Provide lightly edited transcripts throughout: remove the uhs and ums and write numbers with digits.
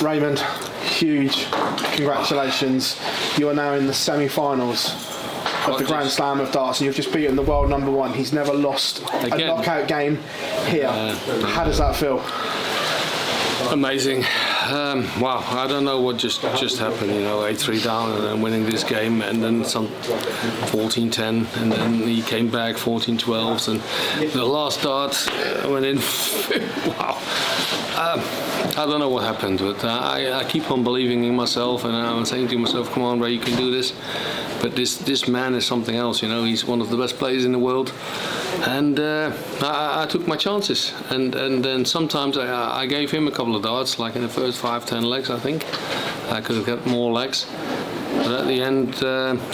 Raymond, huge congratulations. You are now in the semi-finals of the Grand Slam of darts, and you've just beaten the world number one. He's never lost a knockout game here. How does that feel? Amazing. Wow, I don't know what just happened, 8-3 down and then winning this game, and then some 14-10, and then he came back 14-12, and the last dart went in. Wow. I don't know what happened, but I keep on believing in myself, and I'm saying to myself, come on, Ray, you can do this. But this man is something else, he's one of the best players in the world. And I took my chances, and then sometimes I gave him a couple of darts, like in the first 5-10 legs. I think I could have got more legs, but at the end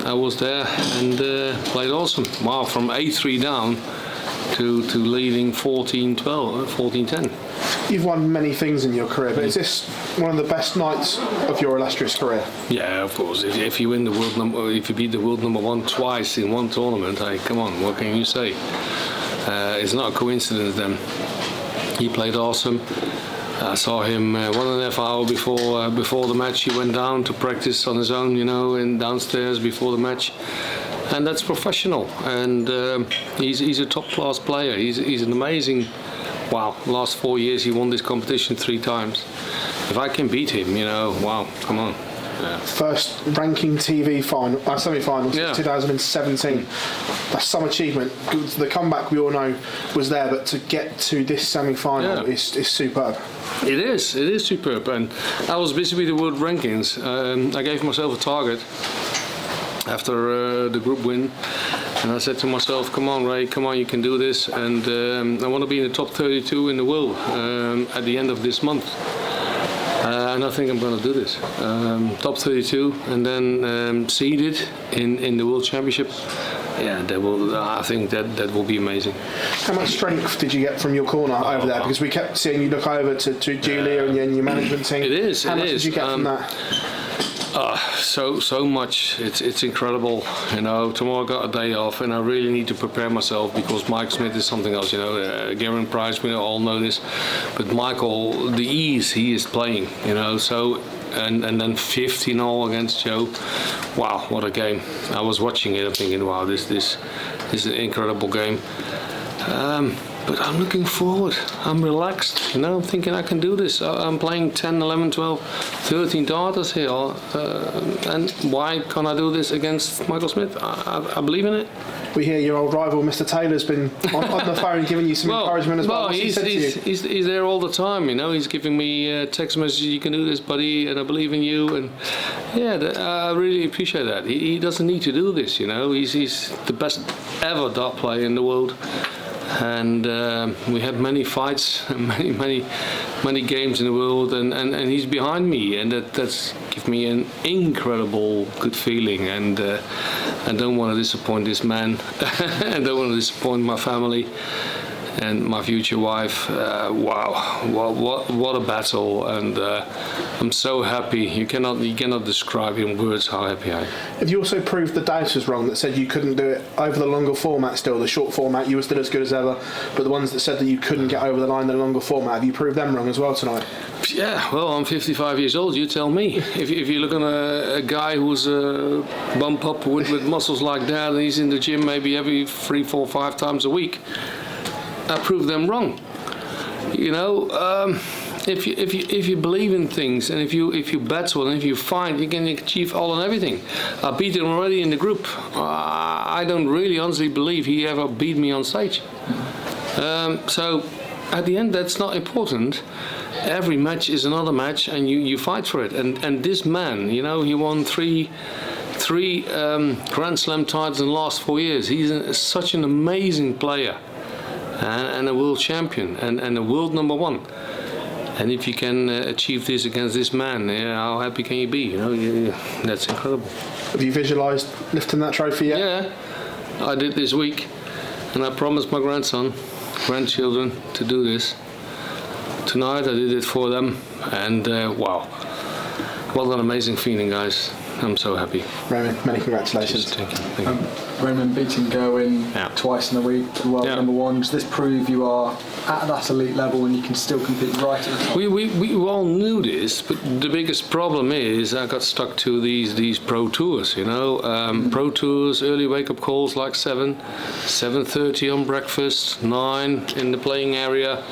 I was there and played awesome. Wow, from 8-3 down to leading 14-12, 14-10. You've won many things in your career, but is this one of the best nights of your illustrious career? Yeah, of course. If you win if you beat the world number one twice in one tournament, hey, come on, what can you say? It's not a coincidence then. He played awesome. I saw him 1.5 hours before the match. He went down to practice on his own, and downstairs before the match. And that's professional. And he's a top-class player. He's an amazing. Wow, last 4 years he won this competition 3 times. If I can beat him, wow, come on. Yeah. First ranking TV semi-finals, 2017. That's some achievement. The comeback we all know was there, but to get to this semi-final is superb. It is superb. And I was busy with the world rankings. I gave myself a target after the group win. And I said to myself, come on, Ray, come on, you can do this. And I want to be in the top 32 in the world at the end of this month. And I think I'm going to do this. Top 32 and then seeded in the World Championship. Yeah, I think that will be amazing. How much strength did you get from your corner over there? Because we kept seeing you look over to Julia and your management team. It is. How much did you get from that? So much. It's incredible. Tomorrow I got a day off, and I really need to prepare myself because Mike Smith is something else. Gerwyn Price, we all know this, but Michael, the ease he is playing. So and then 15-0 against Joe. Wow, what a game! I was watching it, I'm thinking, wow, this is an incredible game. But I'm looking forward. I'm relaxed, I'm thinking I can do this. I'm playing 10, 11, 12, 13 darters here. And why can't I do this against Michael Smith? I believe in it. We hear your old rival, Mr. Taylor's been on the phone giving you some encouragement as well. He's there all the time, He's giving me text messages, you can do this, buddy, and I believe in you. And I really appreciate that. He doesn't need to do this, He's the best ever dart player in the world. And we had many fights, many games in the world, and he's behind me, and that's give me an incredible good feeling. And I don't want to disappoint this man. I don't want to disappoint my family and my future wife. Wow, what a battle! And I'm so happy. You cannot describe in words how happy I am. Have you also proved the doubters wrong that said you couldn't do it over the longer format? Still, the short format, you were still as good as ever. But the ones that said that you couldn't get over the line in the longer format, have you proved them wrong as well tonight? Yeah, well, I'm 55 years old. You tell me. If you look at a guy who's bump up with muscles like that, and he's in the gym maybe every 3, 4, 5 times a week. I prove them wrong. If you believe in things, and if you battle, and if you fight, you can achieve all and everything. I beat him already in the group. I don't really honestly believe he ever beat me on stage. So at the end, that's not important. Every match is another match, and you fight for it. And this man, he won three Grand Slam titles in the last 4 years. He's such an amazing player. And a world champion and a world number one. And if you can achieve this against this man, how happy can you be? That's incredible. Have you visualised lifting that trophy yet? Yeah, I did this week, and I promised my grandchildren to do this. Tonight I did it for them, and wow, what an amazing feeling, guys. I'm so happy. Raymond, many congratulations. Thank you. Raymond beating Gerwyn twice in a week, the world number one. Does this prove you are at that elite level and you can still compete right at the top? We all knew this, but the biggest problem is I got stuck to these pro tours, you know. Pro tours, early wake-up calls like 7:30 on breakfast, 9 in the playing area,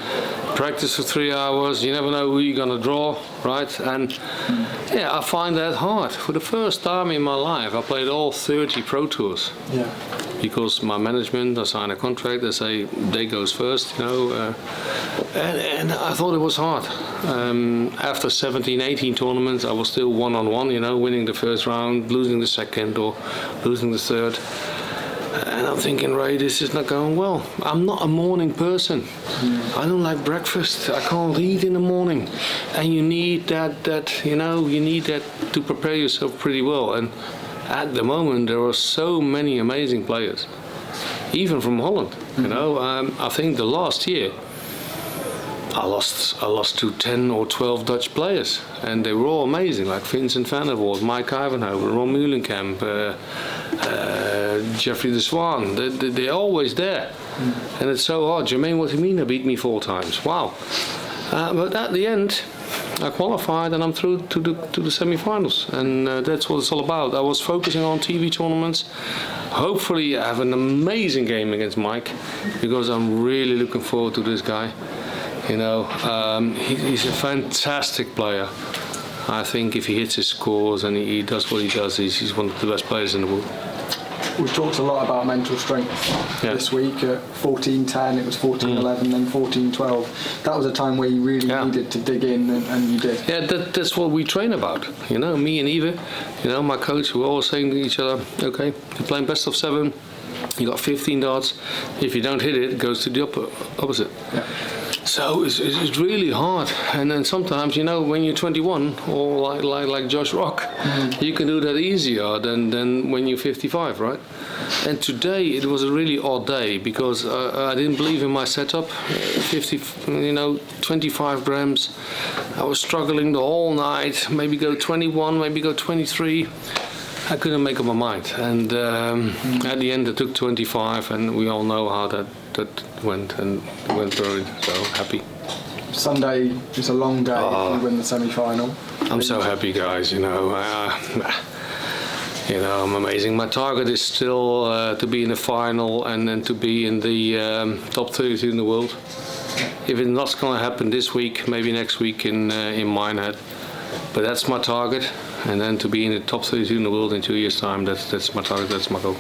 practice for 3 hours. You never know who you're going to draw, right? And I find that hard. For the first time in my life, I played all 30 pro tours. Yeah. Because my management, I sign a contract, they say day goes first, you know, and I thought it was hard. After 17, 18 tournaments, I was still one-on-one, you know, winning the first round, losing the second or losing the third. And I'm thinking, Ray, this is not going well. I'm not a morning person. I don't like breakfast. I can't eat in the morning. And you need that, you know, you need that to prepare yourself pretty well. And at the moment, there are so many amazing players, even from Holland. You know, I think the last year, I lost to 10 or 12 Dutch players, and they were all amazing, like Vincent van der Voort, Mike Ivanhoe, Ron Meulenkamp, Jeffrey de Swaan. They're always there, and it's so hard. Germain Watimina beat me 4 times. Wow! But at the end, I qualified and I'm through to the semi-finals, and that's what it's all about. I was focusing on TV tournaments. Hopefully, I have an amazing game against Mike, because I'm really looking forward to this guy. You know, he's a fantastic player. I think if he hits his scores and he does what he does, he's one of the best players in the world. We've talked a lot about mental strength this week. At 14-10, it was 14-11, then 14-12. That was a time where you really needed to dig in, and you did. Yeah, that's what we train about. You know, me and Eva, you know, my coach, we're always saying to each other, okay, you're playing best of 7, you got 15 darts. If you don't hit it, it goes to the opposite. Yeah. So it's really hard, and then sometimes, you know, when you're 21 or like Josh Rock, you can do that easier than when you're 55, right? And today it was a really odd day because I didn't believe in my setup. 25 grams. I was struggling the whole night. Maybe go 21, maybe go 23. I couldn't make up my mind, and at the end I took 25, and we all know how that went, and went through it, so happy. Sunday is a long day if you win the semi-final. I'm so happy, guys, you know. You know, I'm amazing. My target is still to be in the final and then to be in the top 32 in the world. If it's not going to happen this week, maybe next week in Minehead. But that's my target, and then to be in the top 32 in the world in 2 years' time, that's my target, that's my goal.